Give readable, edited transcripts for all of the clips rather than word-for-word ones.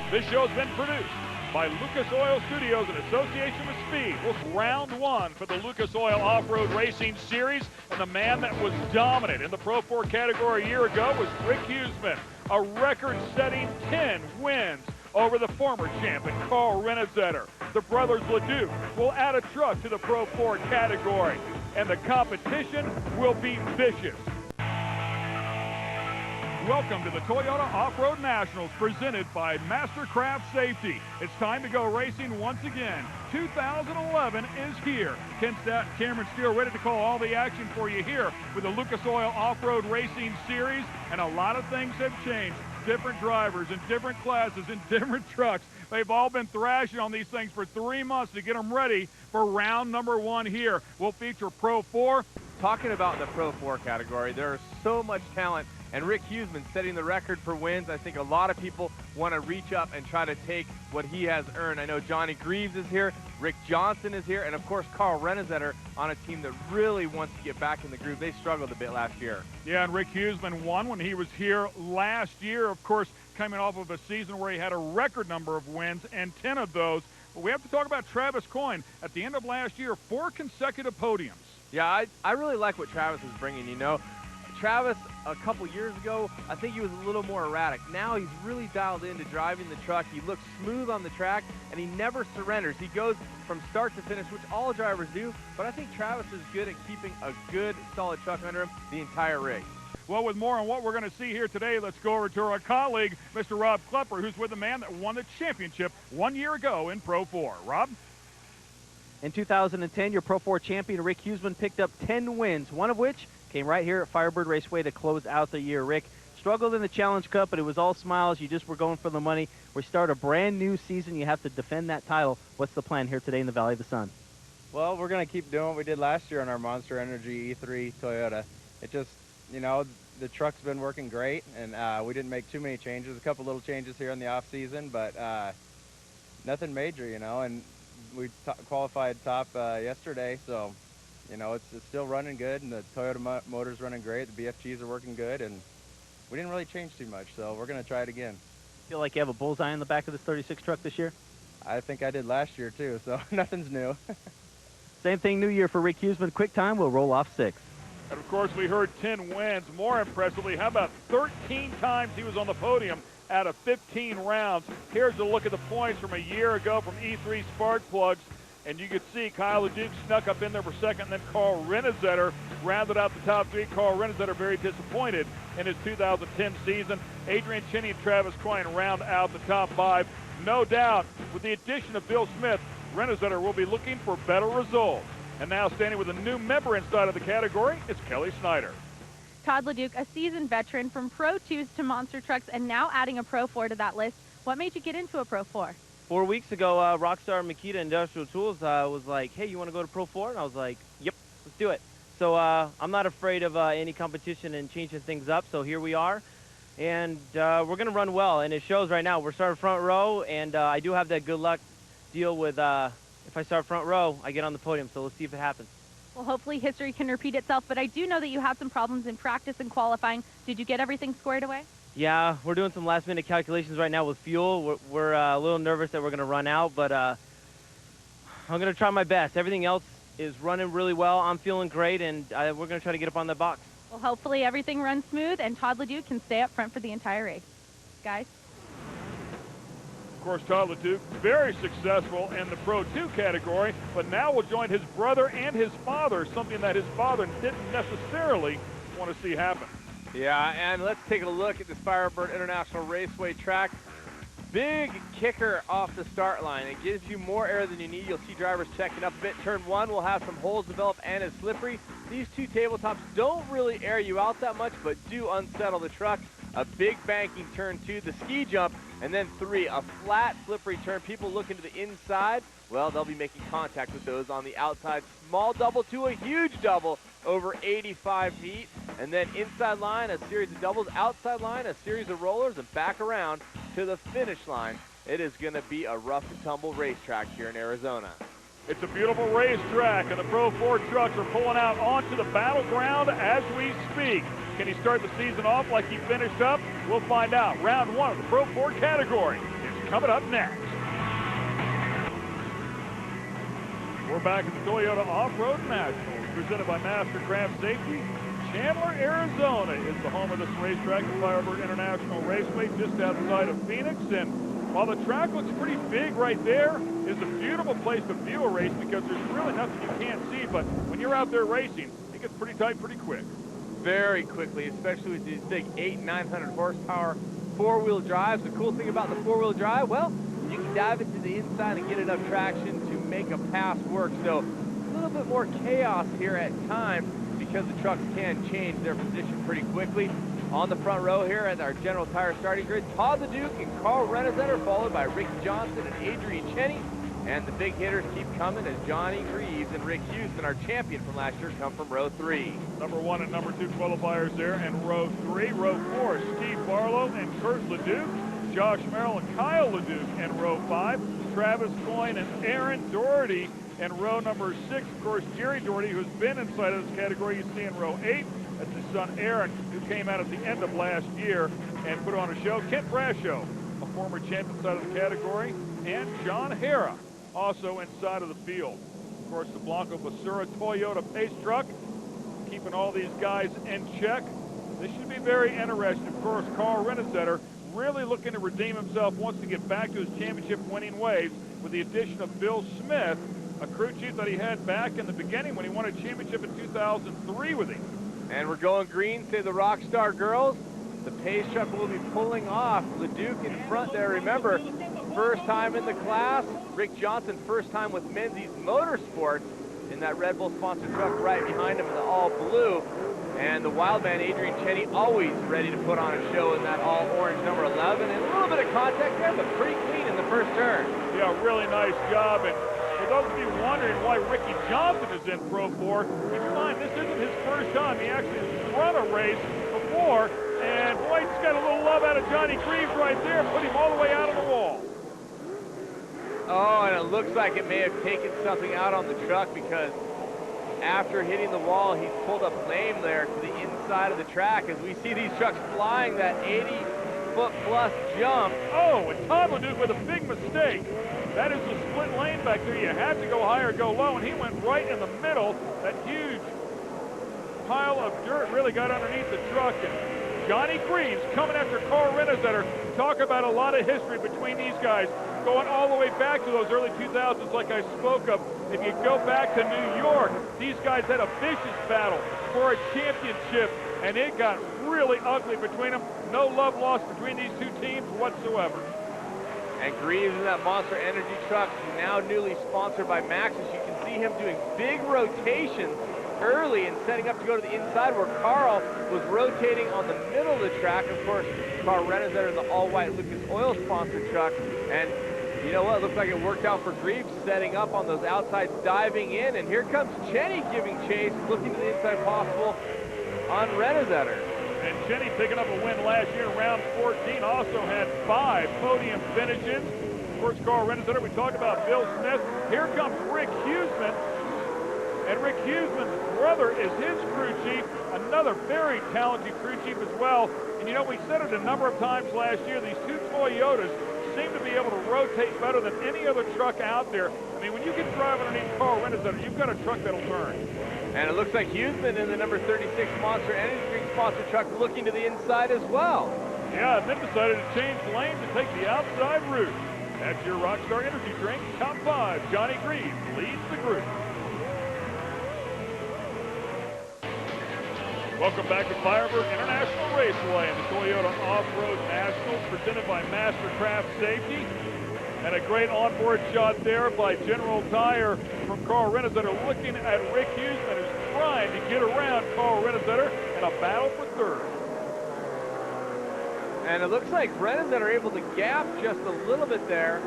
This show has been produced by Lucas Oil Studios in association with Speed. Round one for the Lucas Oil Off-Road Racing Series, and the man that was dominant in the Pro 4 category a year ago was Rick Huseman. A record-setting 10 wins over the former champion Carl Renezetter. The brothers Leduc will add a truck to the Pro 4 category, and the competition will be vicious. Welcome to the Toyota Off-Road Nationals presented by Mastercraft Safety. It's time to go racing once again. 2011 is here. Ken Stott, Cameron Steele ready to call all the action for you here with the Lucas Oil Off-Road Racing Series, and a lot of things have changed. Different drivers in different classes in different trucks. They've all been thrashing on these things for 3 months to get them ready for round number one here. We'll feature Pro 4. Talking about the Pro 4 category, there's so much talent, and Rick Huseman setting the record for wins. I think a lot of people want to reach up and try to take what he has earned. I know Johnny Greaves is here, Rick Johnson is here, and of course Carl Renezetter on a team that really wants to get back in the groove. They struggled a bit last year. Yeah, and Rick Huseman won when he was here last year, of course, coming off of a season where he had a record number of wins, and 10 of those. But we have to talk about Travis Coyne. At the end of last year, 4 consecutive podiums. Yeah, I really like what Travis is bringing, you know. Travis, a couple years ago, I think he was a little more erratic. Now he's really dialed into driving the truck. He looks smooth on the track, and he never surrenders. He goes from start to finish, which all drivers do, but I think Travis is good at keeping a good, solid truck under him the entire race. Well, with more on what we're going to see here today, let's go over to our colleague, Mr. Rob Klepper, who's with the man that won the championship 1 year ago in Pro 4. Rob? In 2010, your Pro 4 champion, Rick Huseman, picked up 10 wins, one of which came right here at Firebird Raceway to close out the year. Rick struggled in the Challenge Cup, but it was all smiles. You just were going for the money. We start a brand new season. You have to defend that title. What's the plan here today in the Valley of the Sun? Well, we're going to keep doing what we did last year on our Monster Energy E3 Toyota. It just, you know, the truck's been working great, and we didn't make too many changes. A couple little changes here in the off season, but nothing major, you know, and we qualified top yesterday, so you know, it's still running good, and the Toyota motor's running great. The BFGs are working good, and we didn't really change too much, so we're going to try it again. Feel like you have a bullseye on the back of this 36 truck this year? I think I did last year, too, so nothing's new. Same thing, new year for Rick Huseman. Quick time, we'll roll off 6. And, of course, we heard 10 wins. More impressively, how about 13 times he was on the podium out of 15 rounds. Here's a look at the points from a year ago from E3 Spark Plugs. And you could see Kyle Leduc snuck up in there for second, and then Carl Renezetter rounded out the top 3. Carl Renezetter very disappointed in his 2010 season. Adrian Chinney and Travis Coyne round out the top 5. No doubt, with the addition of Bill Smith, Renezetter will be looking for better results. And now standing with a new member inside of the category is Kelly Snyder. Todd Leduc, a seasoned veteran from Pro 2s to monster trucks, and now adding a Pro 4 to that list. What made you get into a Pro 4? 4 weeks ago, Rockstar Makita Industrial Tools was like, hey, you want to go to Pro 4? And I was like, yep, let's do it. So I'm not afraid of any competition and changing things up, so here we are. And we're going to run well, and it shows right now. We're starting front row, and I do have that good luck deal with if I start front row, I get on the podium, so let's see if it happens. Well, hopefully history can repeat itself, but I do know that you had some problems in practice and qualifying. Did you get everything squared away? Yeah, we're doing some last-minute calculations right now with fuel. We're a little nervous that we're going to run out, but I'm going to try my best. Everything else is running really well. I'm feeling great, and we're going to try to get up on that box. Well, hopefully everything runs smooth, and Todd Leduc can stay up front for the entire race. Guys? Of course, Todd Leduc, very successful in the Pro 2 category, but now will join his brother and his father, something that his father didn't necessarily want to see happen. Yeah, and let's take a look at this Firebird International Raceway track. Big kicker off the start line. It gives you more air than you need. You'll see drivers checking up a bit. Turn 1 will have some holes develop and is slippery. These 2 tabletops don't really air you out that much, but do unsettle the truck. A big banking turn 2, the ski jump, and then 3, a flat slippery turn. People looking to the inside, well, they'll be making contact with those on the outside. Small double to a huge double over 85 feet. And then inside line, a series of doubles. Outside line, a series of rollers, and back around to the finish line. It is going to be a rough and tumble racetrack here in Arizona. It's a beautiful racetrack, and the Pro 4 trucks are pulling out onto the battleground as we speak. Can he start the season off like he finished up? We'll find out. Round 1 of the Pro 4 category is coming up next. We're back at the Toyota Off-Road Nationals, presented by Mastercraft Safety. Chandler, Arizona is the home of this racetrack, the Firebird International Raceway, just outside of Phoenix. And while the track looks pretty big right there, it's a beautiful place to view a race because there's really nothing you can't see. But when you're out there racing, it gets pretty tight pretty quick. Very quickly, especially with these big 900 horsepower four-wheel drives. The cool thing about the four-wheel drive, well, you can dive into the inside and get enough traction to make a pass work. So a little bit more chaos here at times because the trucks can change their position pretty quickly. On the front row here at our General Tire starting grid, Todd the Duke and Carl Renesetter, followed by Ricky Johnson and Adrian Cheney. And the big hitters keep coming as Johnny Greaves and Rick Houston, our champion from last year, come from row 3. Number 1 and number 2 qualifiers there in row 3. Row 4, Steve Barlow and Kurt Leduc. Josh Merrill and Kyle Leduc in row 5. Travis Coyne and Aaron Doherty in row number 6. Of course, Jerry Doherty, who's been inside of this category, you see in row 8. That's his son Aaron, who came out at the end of last year and put on a show. Kent Brashow, a former champion inside of the category, and John Hara, also inside of the field. Of course, the Blanco Basura Toyota Pace truck, keeping all these guys in check. This should be very interesting. Of course, Carl Renesetter really looking to redeem himself, wants to get back to his championship winning ways with the addition of Bill Smith, a crew chief that he had back in the beginning when he won a championship in 2003 with him. And we're going green, say the Rockstar girls. The Pace truck will be pulling off. Leduc in front there, remember, first time in the class. Rick Johnson, first time with Menzies Motorsports in that Red Bull sponsored truck right behind him in the all blue. And the Wildman Adrian Cheney always ready to put on a show in that all orange number 11. And a little bit of contact there, but pretty clean in the first turn. Yeah, really nice job. And for those of you wondering why Ricky Johnson is in Pro 4, keep in mind this isn't his first time. He actually has run a race before. And boy, he's got a little love out of Johnny Greaves right there, put him all the way out of the wall. Oh, and it looks like it may have taken something out on the truck because after hitting the wall, he's pulled a flame there to the inside of the track as we see these trucks flying that 80-foot-plus jump. Oh, and Todd Leduc with a big mistake. That is the split lane back there. You have to go high or go low, and he went right in the middle. That huge pile of dirt really got underneath the truck. And Johnny Greaves coming after Carl Renesetter. Talk about a lot of history between these guys, going all the way back to those early 2000s like I spoke of. If you go back to New York, these guys had a vicious battle for a championship, and it got really ugly between them. No love lost between these two teams whatsoever. And Greaves in that Monster Energy truck, now newly sponsored by Maxxis. You can see him doing big rotations early and setting up to go to the inside where Carl was rotating on the middle of the track. Of course, Carl Renesetter in the all-white Lucas Oil sponsored truck. And you know what? It looks like it worked out for Greaves, setting up on those outsides, diving in. And here comes Cheney giving chase, looking to the inside possible on Renesetter. And Cheney picking up a win last year in round 14, also had 5 podium finishes. Of course, Carl Renesetter, we talked about Bill Smith. Here comes Rick Huseman. And Rick Huseman's brother is his crew chief, another very talented crew chief as well. And you know, we said it a number of times last year, these two Toyotas seem to be able to rotate better than any other truck out there. I mean, when you can drive underneath Carl Renesetter, you've got a truck that'll turn. And it looks like Huseman in the number 36 Monster Energy Drink sponsored truck looking to the inside as well. Yeah, and then decided to change lanes and take the outside route. That's your Rockstar Energy Drink. Top 5, Johnny Greaves leads the group. Welcome back to Firebird International Raceway and the Toyota Off-Road Nationals, presented by Mastercraft Safety. And a great onboard shot there by General Tire from Carl Renesetter, looking at Rick Huseman, who's trying to get around Carl Renesetter in a battle for third. And it looks like Renesetter able to gap just a little bit there.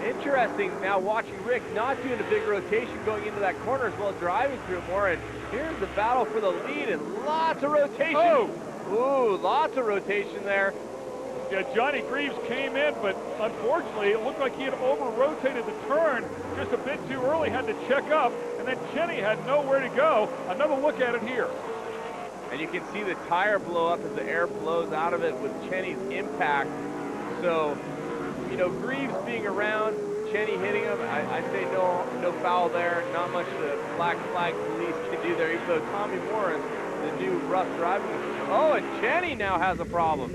Interesting now watching Rick not doing a big rotation going into that corner as well, driving through it more. And here's the battle for the lead and lots of rotation. Oh! Ooh, lots of rotation there. Yeah, Johnny Greaves came in, but unfortunately it looked like he had over-rotated the turn just a bit too early, had to check up, and then Cheney had nowhere to go. Another look at it here. And you can see the tire blow up as the air blows out of it with Cheney's impact. So, you know, Greaves being around, Cheney hitting him, I say no foul there. Not much the black flag police can do there, even though Tommy Morris, the new rough driving. Oh, and Cheney now has a problem.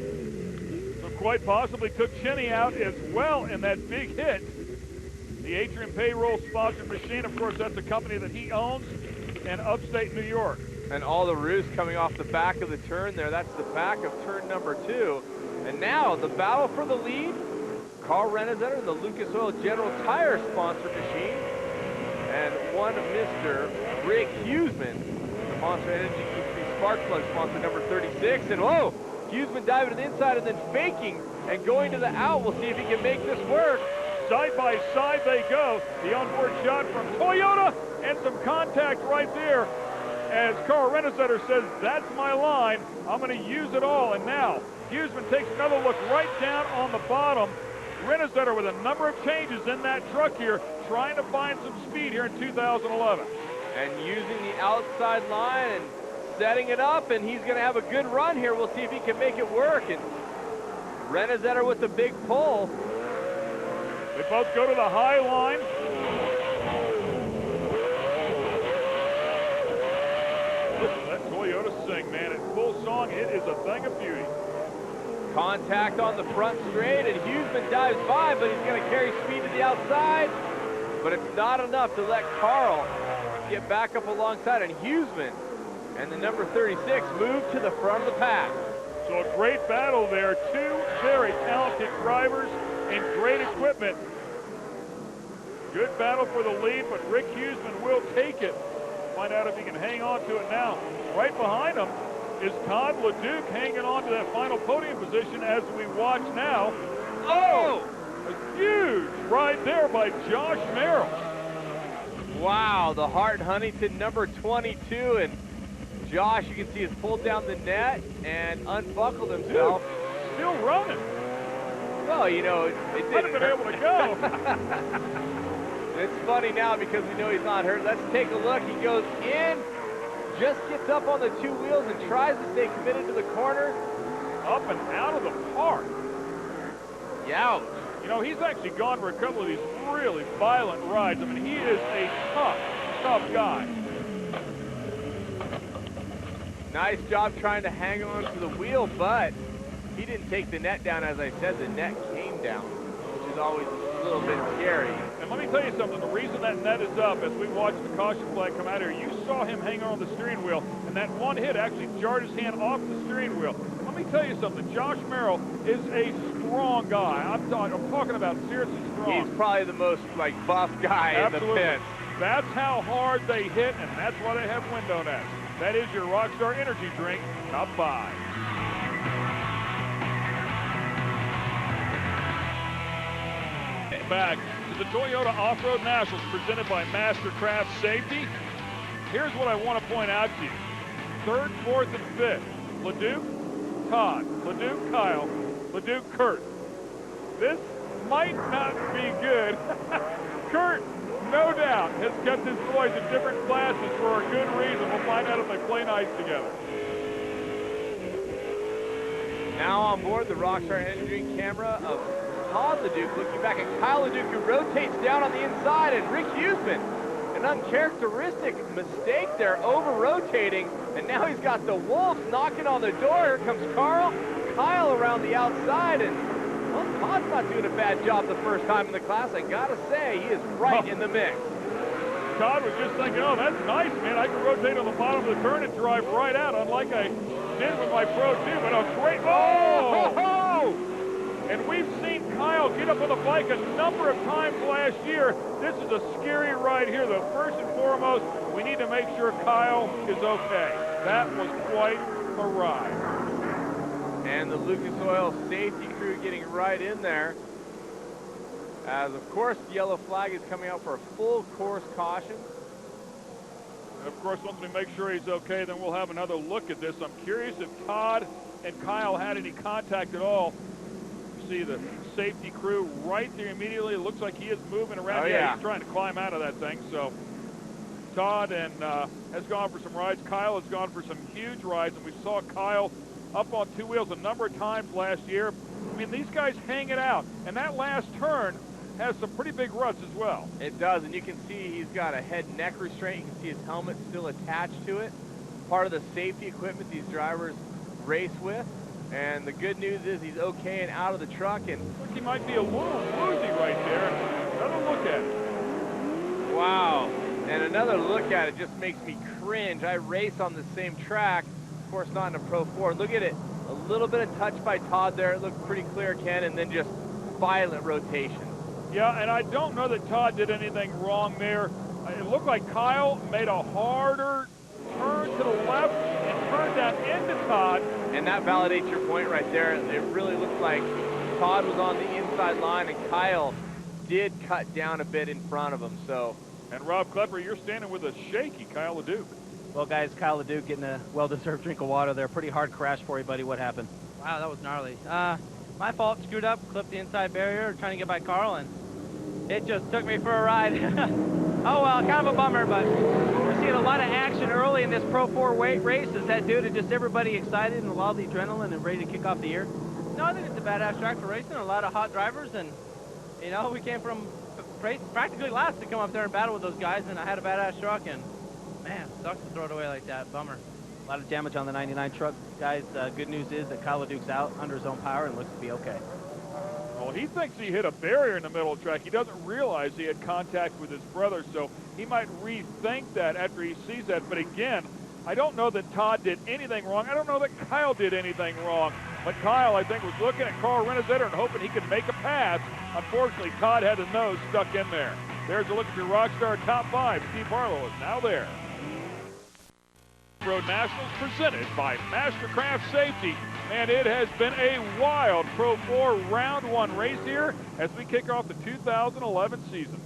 So quite possibly took Cheney out as well in that big hit. The Atrium Payroll sponsored machine, of course, that's a company that he owns in upstate New York. And all the roost coming off the back of the turn there. That's the back of turn number 2. And now the battle for the lead. Carl Renezetter and the Lucas Oil General Tire sponsored machine. And one Mr. Rick Huseman, the Monster Energy E3 Spark Plug sponsor number 36. And whoa, Huseman diving to the inside and then faking and going to the out. We'll see if he can make this work. Side by side they go. The onboard shot from Toyota and some contact right there. As Carl Renezetter says, that's my line. I'm going to use it all. And now Huseman takes another look right down on the bottom. Renezetter with a number of changes in that truck here, trying to find some speed here in 2011. And using the outside line and setting it up, and he's going to have a good run here. We'll see if he can make it work. And Renezetter with the big pull. They both go to the high line. Listen to that Toyota sing, man. It's full song. It is a thing of beauty. Contact on the front straight, and Huseman dives by, but he's going to carry speed to the outside. But it's not enough to let Carl get back up alongside, and Huseman and the number 36 move to the front of the pack. So a great battle there. Two very talented drivers and great equipment. Good battle for the lead, but Rick Huseman will take it. Find out if he can hang on to it now. Right behind him is Todd LeDuc hanging on to that final podium position as we watch now. Oh! A huge ride there by Josh Merrill. Wow, the Hart Huntington number 22, and Josh, you can see, has pulled down the net and unbuckled himself. Dude, still running. Well, you know, it Might didn't have been hurt. able to go. It's funny now because we know he's not hurt. Let's take a look. He goes in, just gets up on the two wheels and tries to stay committed to the corner. Up and out of the park. Youch. You know, he's actually gone for a couple of these really violent rides. I mean, he is a tough guy. Nice job trying to hang on to the wheel, but he didn't take the net down. As I said, the net came down, which is always a little bit scary. And let me tell you something, the reason that net is up, as we watch the caution flag come out here, you saw him hang on the steering wheel, and that one hit actually jarred his hand off the steering wheel. Let me tell you something, Josh Merrill is a strong guy. I'm talking about seriously strong. He's probably the most, buff guy Absolutely. in the pits. That's how hard they hit, and that's why they have window nets. That is your Rockstar Energy drink, top 5. Back to the Toyota Off-Road Nationals presented by Mastercraft Safety. Here's what I want to point out to you. 3rd, 4th, and 5th. LeDuc, Todd. LeDuc, Kyle. LeDuc, Kurt. This might not be good. Kurt, no doubt, has kept his boys in different classes for a good reason. We'll find out if they play nice together. Now on board the Rockstar Energy Drink camera of Todd LeDuc, looking back at Kyle LeDuc, who rotates down on the inside, and Rick Huseman, an uncharacteristic mistake there, over-rotating, and now he's got the Wolves knocking on the door. Here comes Carl, Kyle around the outside, and well, Todd's not doing a bad job the first time in the class. I gotta say, he is right in the mix. Todd was just thinking, oh, that's nice, man. I can rotate on the bottom of the turn and drive right out, unlike I did with my Pro2, but a great, oh! And we've seen Kyle get up on the bike a number of times last year. This is a scary ride here, though. First and foremost, we need to make sure Kyle is okay. That was quite a ride. And the Lucas Oil safety crew getting right in there. As, of course, the yellow flag is coming out for a full course caution. And, of course, once we make sure he's okay, then we'll have another look at this. I'm curious if Todd and Kyle had any contact at all. See the safety crew right there immediately. It looks like he is moving around. Oh, yeah. He's trying to climb out of that thing. So Todd and has gone for some rides. Kyle has gone for some huge rides, and we saw Kyle up on two wheels a number of times last year. mean, these guys hang it out. And that last turn has some pretty big ruts as well. It does, and you can see he's got a head neck restraint. You can see his helmet still attached to it. Part of the safety equipment these drivers race with. And the good news is he's okay and out of the truck. And Look, he might be a little woozy right there. Another look at it. wow. And another look at it just makes me cringe. I race on the same track, of course not in a Pro 4. Look at it, a little bit of touch by Todd there. It looked pretty clear, Ken, and then just violent rotation. Yeah, and I don't know that Todd did anything wrong there. It looked like Kyle made a harder turn to the left and turned that into Todd. And that validates your point right there. It really looked like Todd was on the inside line and Kyle did cut down a bit in front of him. So. And Rob Klepper, you're standing with a shaky Kyle LeDuc. Well, guys, Kyle LeDuc getting a well-deserved drink of water there. Pretty hard crash for you, buddy. What happened? Wow, that was gnarly. My fault, screwed up, clipped the inside barrier, trying to get by Carl, and it just took me for a ride. Oh, well, kind of a bummer, but we're seeing a lot of action early in this Pro 4 race. Is that due to just everybody excited and a lot of the adrenaline and ready to kick off the year? No, I think it's a badass track for racing, a lot of hot drivers, and, you know, we came from practically last to come up there and battle with those guys, and I had a badass truck, and, man, sucks to throw it away like that. Bummer. A lot of damage on the 99 truck, guys. Good news is that Kyle LeDuc's out under his own power and looks to be okay. Well, he thinks he hit a barrier in the middle of the track. He doesn't realize he had contact with his brother, so he might rethink that after he sees that. But again, I don't know that Todd did anything wrong. I don't know that Kyle did anything wrong. But Kyle, I think, was looking at Carl Renazetter and hoping he could make a pass. Unfortunately, Todd had his nose stuck in there. There's a look at your Rockstar top 5. Steve Barlow is now there. Road Nationals presented by Mastercraft Safety. And it has been a wild Pro 4 round 1 race here as we kick off the 2011 season.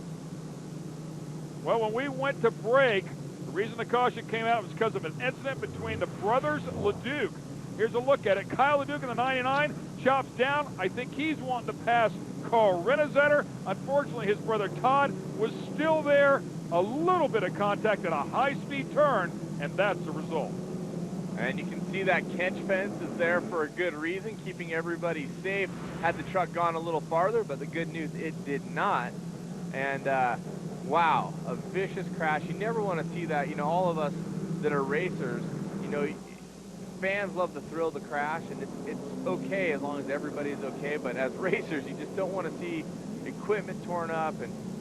Well, when we went to break, the reason the caution came out was because of an incident between the brothers LeDuc. Here's a look at it. Kyle LeDuc in the 99 chops down. I think he's wanting to pass Carl Renazetter. Unfortunately, his brother Todd was still there. A little bit of contact at a high-speed turn, and that's the result. And you can see that catch fence is there for a good reason, keeping everybody safe. Had the truck gone a little farther, but the good news, it did not. And wow, a vicious crash. You never want to see that. You know, all of us that are racers, you know, fans love the thrill of the crash, and it's okay as long as everybody's okay. But as racers, you just don't want to see equipment torn up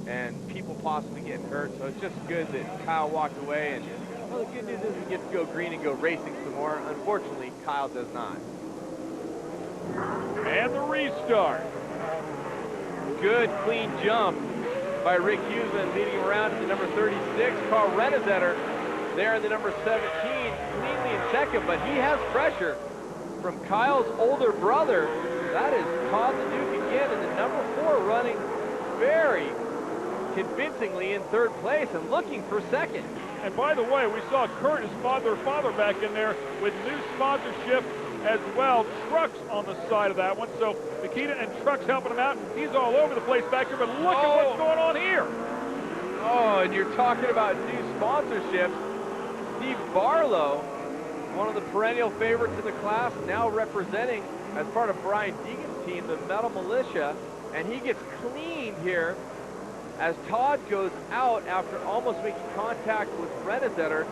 and people possibly getting hurt. So it's just good that Kyle walked away. And well, the good news is we get to go green and go racing some more. Unfortunately, Kyle does not. And the restart. Good clean jump by Rick Huseman, leading around to the number 36. Carl Renazetter there in the number 17, cleanly in second, but he has pressure from Kyle's older brother. That is Todd LeDuc again in the number 4, running very convincingly in third place and looking for second. And by the way, we saw Kurt, his father back in there with new sponsorship as well. Trucks on the side of that one. So Nikita and Trucks helping him out. He's all over the place back here, but look at what's going on here. Oh, and you're talking about new sponsorships. Steve Barlow, one of the perennial favorites in the class, now representing as part of Brian Deegan's team, the Metal Militia, and he gets cleaned here as Todd goes out after almost making contact with Renazetter.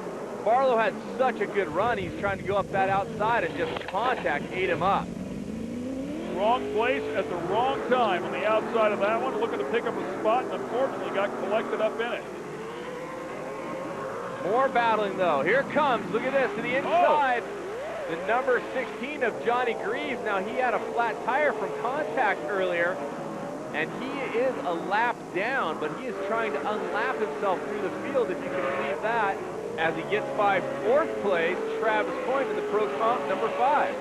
Barlow had such a good run, he's trying to go up that outside, and just contact ate him up. Wrong place at the wrong time on the outside of that one, looking to pick up a spot, and unfortunately got collected up in it. More battling though. Here it comes. Look at this to the inside. Oh. The number 16 of Johnny Greaves. Now he had a flat tire from contact earlier, and he is a lap down, but he is trying to unlap himself through the field, if you can believe that, as he gets by 4th place, Travis Point in the Pro Comp number 5.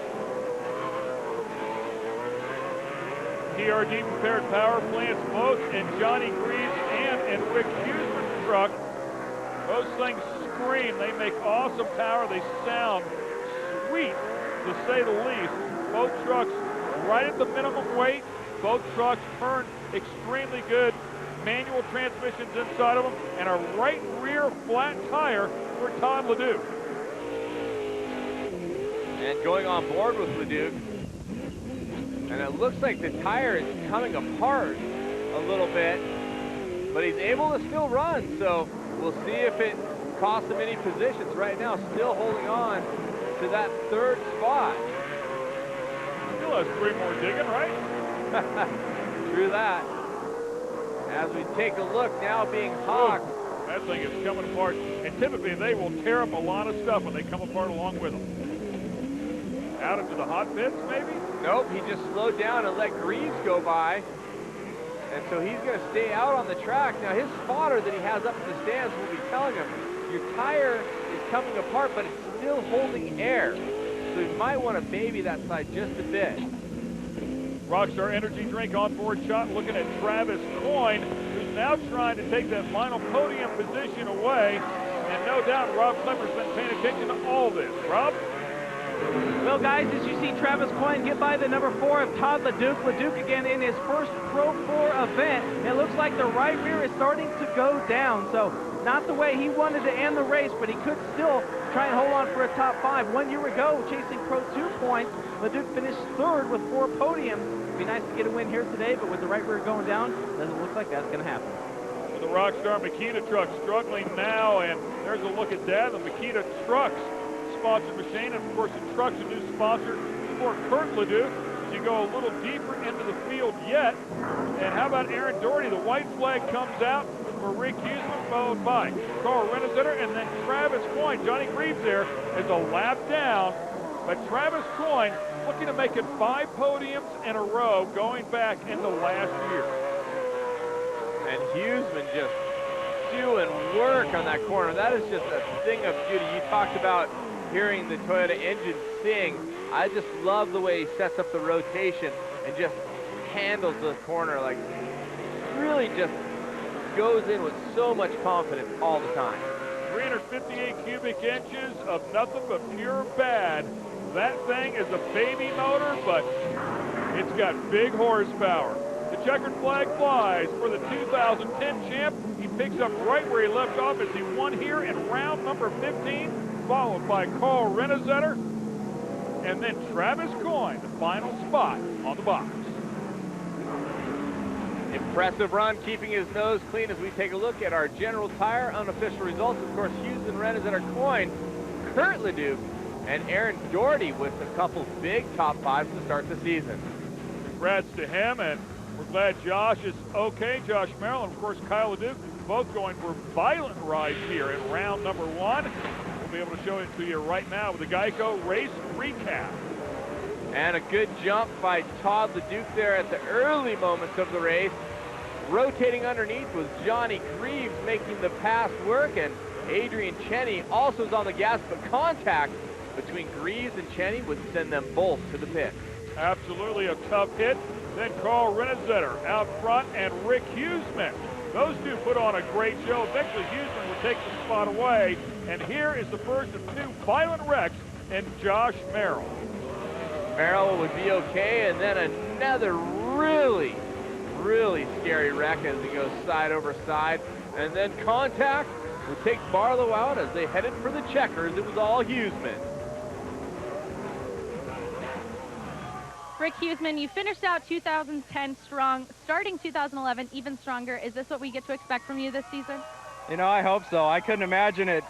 PRD prepared power plants both in Johnny Greaves and in Rick Huseman's truck. Those things scream. They make awesome power. They sound sweet, to say the least. Both trucks right at the minimum weight. Both trucks turn extremely good. Manual transmissions inside of them, and a right rear flat tire for Todd LeDuc. And going on board with LeDuc, And it looks like the tire is coming apart a little bit, but he's able to still run. So we'll see if it costs him any positions. Right now, still holding on to that 3rd spot. Still has 3 more digging, right? True that. As we take a look, now being hawked. That thing is coming apart, and typically they will tear up a lot of stuff when they come apart along with them. Out into the hot pits, maybe? Nope, he just slowed down and let Greaves go by. And so he's going to stay out on the track. Now his spotter that he has up in the stands will be telling him, your tire is coming apart, but it's still holding air. So you might want to baby that side just a bit. Rockstar Energy Drink on board shot looking at Travis Coyne, who's now trying to take that final podium position away. And no doubt Rob Klemmer's been paying attention to all this. Rob? Well, guys, as you see Travis Coyne get by the number 4 of Todd LeDuc. LeDuc again in his first Pro 4 event. It looks like the right rear is starting to go down. So not the way he wanted to end the race, but he could still try and hold on for a top 5. 1 year ago, chasing Pro 2 points, LeDuc finished 3rd with 4 podiums. It'd be nice to get a win here today, but with the right rear going down, doesn't look like that's going to happen. The Rockstar Makita truck struggling now, and there's a look at that. The Makita trucks sponsored machine, and of course the truck's a new sponsor for Kurt LeDuc as you go a little deeper into the field yet. And how about Aaron Doherty? The white flag comes out for Rick Huseman, followed by Carl Rennesetter, and then Travis Coyne. Johnny Greaves there is a lap down, but Travis Coyne looking to make it 5 podiums in a row going back into last year. And Huseman just doing work on that corner. That is just a thing of beauty. You talked about hearing the Toyota engine sing. I just love the way he sets up the rotation and just handles the corner, like really just goes in with so much confidence all the time. 358 cubic inches of nothing but pure bad. That thing is a baby motor, but it's got big horsepower. The checkered flag flies for the 2010 champ. He picks up right where he left off as he won here in round number 15, followed by Carl Rennesetter, and then Travis Coyne, the final spot on the box. Impressive run, keeping his nose clean as we take a look at our general tire unofficial results. Of course, Houston Rennesetter, Coyne, Kurt LeDuc, and Aaron Doherty with a couple big top 5s to start the season. Congrats to him, and we're glad Josh is okay. Josh Merrill and, of course, Kyle LeDuc, both going for violent rides here in round number 1. We'll be able to show it to you right now with the Geico race recap. And a good jump by Todd LeDuc there at the early moments of the race. Rotating underneath was Johnny Greaves making the pass work, and Adrian Cheney also is on the gas, but contact between Greaves and Cheney would send them both to the pit. Absolutely a tough hit. Then Carl Rennesetter out front, and Rick Huseman. Those two put on a great show. Eventually Huseman would take the spot away, and here is the first of 2 violent wrecks in Josh Merrill. Merrill would be okay, and then another really scary wreck as he goes side over side. And then contact would take Barlow out as they headed for the checkers. It was all Huseman. Rick Huseman, you finished out 2010 strong, starting 2011 even stronger. Is this what we get to expect from you this season? You know, I hope so. I couldn't imagine it,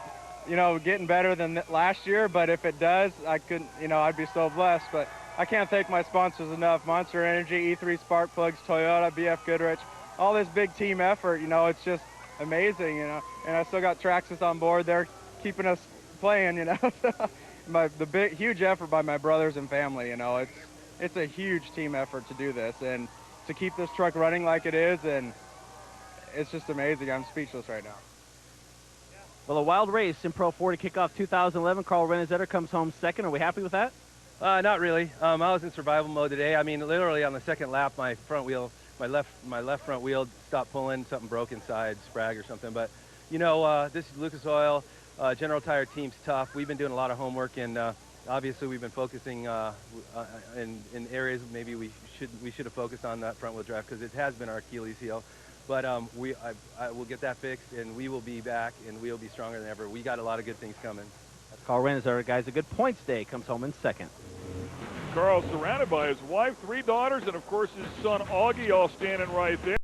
you know, getting better than last year, but if it does, I couldn't, you know, I'd be so blessed. But I can't thank my sponsors enough. Monster Energy, E3 Spark Plugs, Toyota, BF Goodrich, all this big team effort, you know, it's just amazing, you know. And I still got Traxxas on board. They're keeping us playing, you know. The huge effort by my brothers and family, you know. It's a huge team effort to do this and to keep this truck running like it is, and it's just amazing. I'm speechless right now. Well, a wild race in Pro 4 to kick off 2011. Carl Rennesetter comes home second. Are we happy with that? Not really. I was in survival mode today. I mean, literally on the second lap, my front wheel, my left front wheel stopped pulling. Something broke inside, sprag or something. But you know, this is Lucas Oil. General Tire team's tough. We've been doing a lot of homework, and obviously we've been focusing in areas maybe we should have focused on that front wheel drive, because it has been our Achilles heel. But I will get that fixed, and we will be back, and we'll be stronger than ever. We got a lot of good things coming. Carl Rennesetter, guys, a good points day, comes home in second. Carl surrounded by his wife, 3 daughters, and of course his son Augie all standing right there.